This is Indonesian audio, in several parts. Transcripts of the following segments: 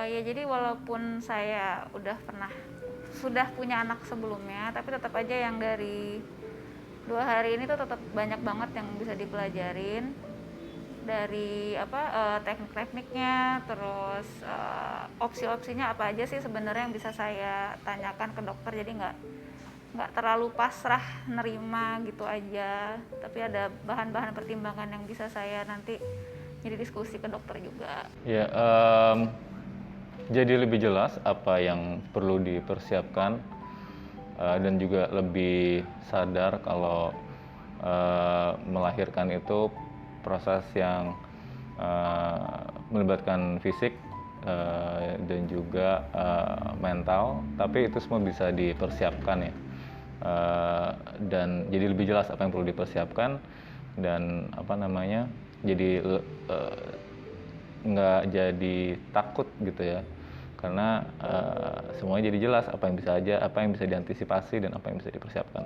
Ya jadi walaupun saya sudah punya anak sebelumnya, tapi tetap aja yang dari 2 hari ini tuh tetap banyak banget yang bisa dipelajarin dari teknik-tekniknya, terus opsi-opsinya apa aja sih sebenarnya yang bisa saya tanyakan ke dokter. Jadi nggak terlalu pasrah nerima gitu aja, tapi ada bahan-bahan pertimbangan yang bisa saya nanti jadi diskusi ke dokter juga. Ya, jadi lebih jelas apa yang perlu dipersiapkan dan juga lebih sadar kalau melahirkan itu proses yang melibatkan fisik dan juga mental, tapi itu semua bisa dipersiapkan ya. Dan jadi lebih jelas apa yang perlu dipersiapkan dan jadi nggak jadi takut gitu ya, karena semuanya jadi jelas apa yang bisa diantisipasi dan apa yang bisa dipersiapkan.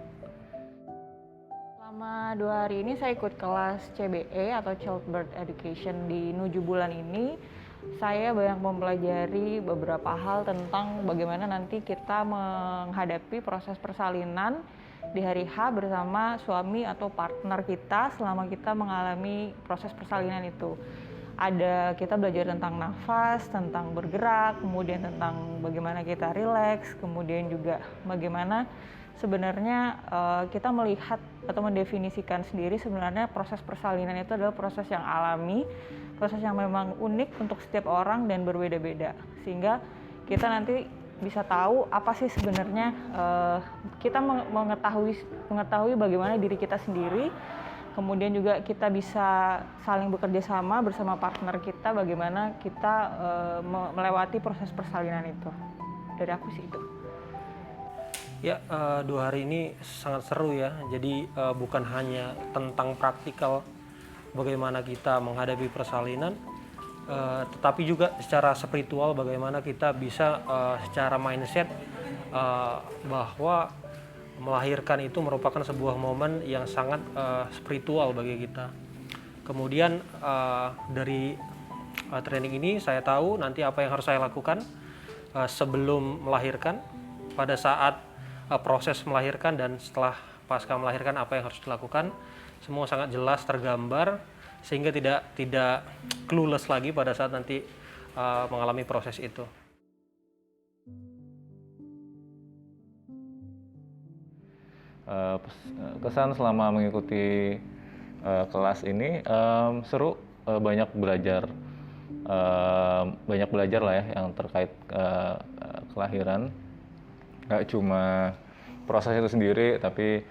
Selama 2 hari ini saya ikut kelas CBE atau Childbirth Education. Di 7 bulan ini saya banyak mempelajari beberapa hal tentang bagaimana nanti kita menghadapi proses persalinan di hari H bersama suami atau partner kita selama kita mengalami proses persalinan itu. Kita belajar tentang nafas, tentang bergerak, kemudian tentang bagaimana kita rileks, kemudian juga bagaimana sebenarnya kita melihat atau mendefinisikan sendiri sebenarnya proses persalinan itu adalah proses yang alami, proses yang memang unik untuk setiap orang dan berbeda-beda, sehingga kita nanti bisa tahu apa sih sebenarnya kita mengetahui bagaimana diri kita sendiri. Kemudian juga kita bisa saling bekerja sama bersama partner kita bagaimana kita melewati proses persalinan itu. Dari aku sih itu. Ya, 2 hari ini sangat seru ya. Jadi bukan hanya tentang praktikal bagaimana kita menghadapi persalinan, tetapi juga secara spiritual bagaimana kita bisa secara mindset bahwa melahirkan itu merupakan sebuah momen yang sangat spiritual bagi kita. Kemudian dari training ini saya tahu nanti apa yang harus saya lakukan sebelum melahirkan, pada saat proses melahirkan, dan setelah pasca melahirkan apa yang harus dilakukan. Semua sangat jelas tergambar sehingga tidak clueless lagi pada saat nanti mengalami proses itu. Kesan selama mengikuti kelas ini seru, banyak belajar lah ya yang terkait kelahiran. Nggak cuma proses itu sendiri, tapi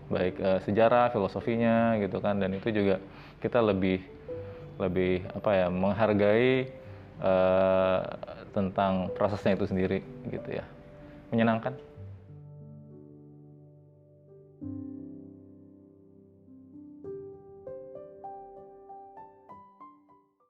baik sejarah, filosofinya gitu kan, dan itu juga kita lebih menghargai tentang prosesnya itu sendiri gitu ya. Menyenangkan.